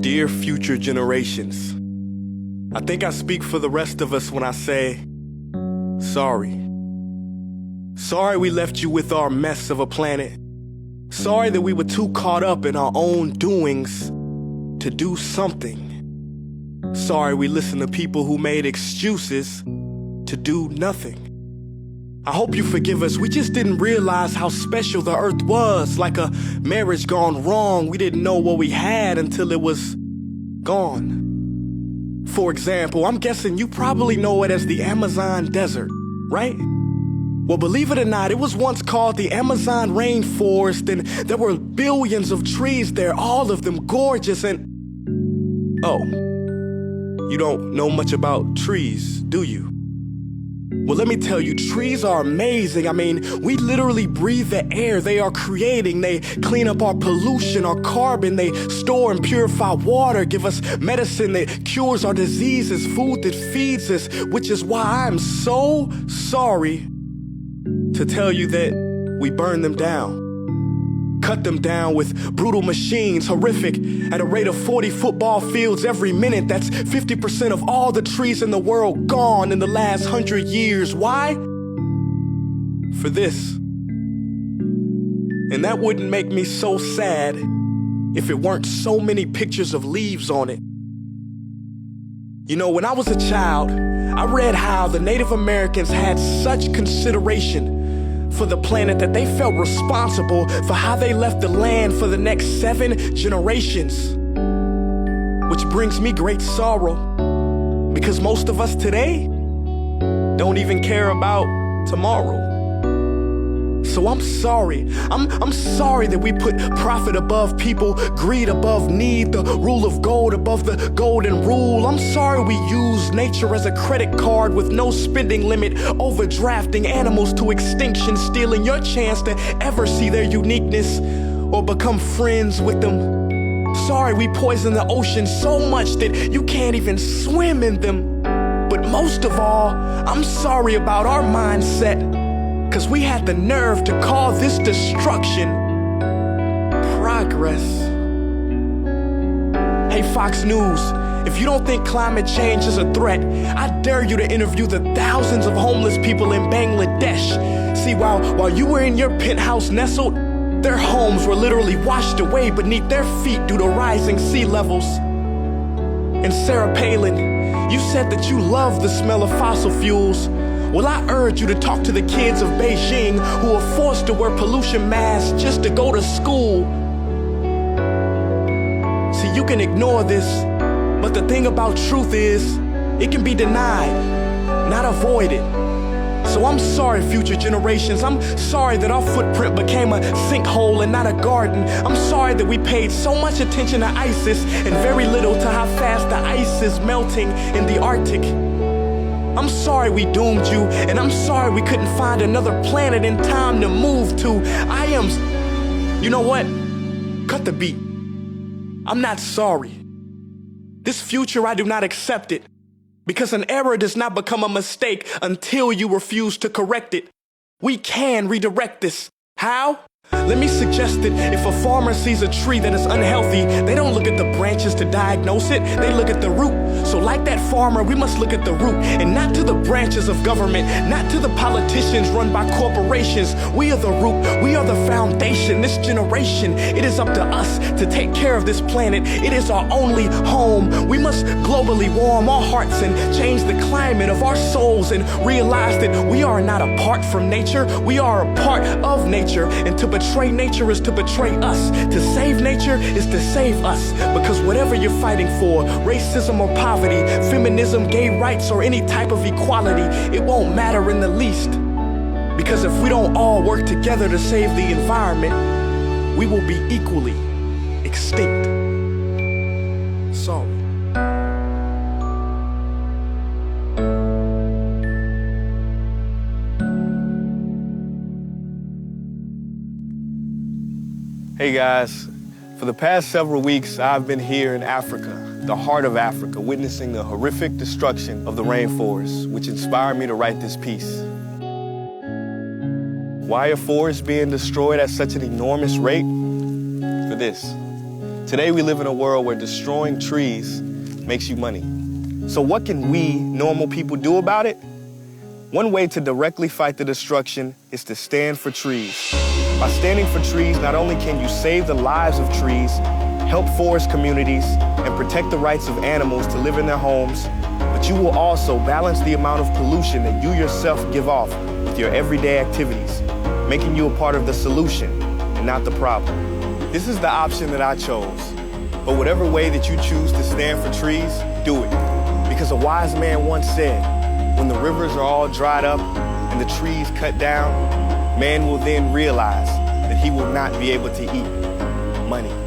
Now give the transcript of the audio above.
Dear future generations, I think I speak for the rest of us when I say, sorry. Sorry we left you with our mess of a planet. Sorry that we were too caught up in our own doings to do something. Sorry we listened to people who made excuses to do nothing. I hope you forgive us. We just didn't realize how special the earth was. Like a marriage gone wrong, we didn't know what we had until it was gone. For example, I'm guessing you probably know it as the Amazon desert, right? Well, believe it or not, it was once called the Amazon rainforest, and there were billions of trees there, all of them gorgeous. And oh, you don't know much about trees, do you? Well, let me tell you, trees are amazing. I mean, we literally breathe the air they are creating. They clean up our pollution, our carbon. They store and purify water, give us medicine that cures our diseases, food that feeds us, which is why I'm so sorry to tell you that we burn them down. Cut them down with brutal machines, horrific, at a rate of 40 football fields every minute. That's 50% of all the trees in the world gone in the last 100 years. Why? For this. And that wouldn't make me so sad if it weren't so many pictures of leaves on it. You know, when I was a child, I read how the Native Americans had such consideration for the planet that they felt responsible for how they left the land for the next 7 generations. Which brings me great sorrow, because most of us today don't even care about tomorrow. So I'm sorry. I'm sorry that we put profit above people, greed above need, the rule of gold above the golden rule. I'm sorry we use nature as a credit card with no spending limit, overdrafting animals to extinction, stealing your chance to ever see their uniqueness or become friends with them. Sorry we poison the ocean so much that you can't even swim in them. But most of all, I'm sorry about our mindset, 'cause we had the nerve to call this destruction progress. Hey Fox News, if you don't think climate change is a threat, I dare you to interview the thousands of homeless people in Bangladesh. See, while you were in your penthouse nestled, their homes were literally washed away beneath their feet due to rising sea levels. And Sarah Palin, you said that you love the smell of fossil fuels. Well, I urge you to talk to the kids of Beijing who are forced to wear pollution masks just to go to school. See, you can ignore this, but the thing about truth is, it can be denied, not avoided. So I'm sorry, future generations. I'm sorry that our footprint became a sinkhole and not a garden. I'm sorry that we paid so much attention to ISIS and very little to how fast the ice is melting in the Arctic. I'm sorry we doomed you, and I'm sorry we couldn't find another planet in time to move to. You know what? Cut the beat. I'm not sorry. This future, I do not accept it, because an error does not become a mistake until you refuse to correct it. We can redirect this. How? Let me suggest that if a farmer sees a tree that is unhealthy, they don't look at the branches to diagnose it, they look at the root. So like that farmer, we must look at the root and not to the branches of government, not to the politicians run by corporations. We are the root, we are the foundation. This generation, it is up to us to take care of this planet. It is our only home. We must globally warm our hearts and change the climate of our souls and realize that we are not apart from nature, we are a part of nature. And to betray nature is to betray us. To save nature is to save us. Because whatever you're fighting for, racism or poverty, feminism, gay rights, or any type of equality, it won't matter in the least. Because if we don't all work together to save the environment, we will be equally extinct. Sorry. Hey guys, for the past several weeks, I've been here in Africa, the heart of Africa, witnessing the horrific destruction of the rainforest, which inspired me to write this piece. Why are forests being destroyed at such an enormous rate? For this. Today we live in a world where destroying trees makes you money. So what can we, normal people, do about it? One way to directly fight the destruction is to stand for trees. By standing for trees, not only can you save the lives of trees, help forest communities, and protect the rights of animals to live in their homes, but you will also balance the amount of pollution that you yourself give off with your everyday activities, making you a part of the solution and not the problem. This is the option that I chose. But whatever way that you choose to stand for trees, do it. Because a wise man once said, when the rivers are all dried up and the trees cut down, man will then realize that he will not be able to eat money.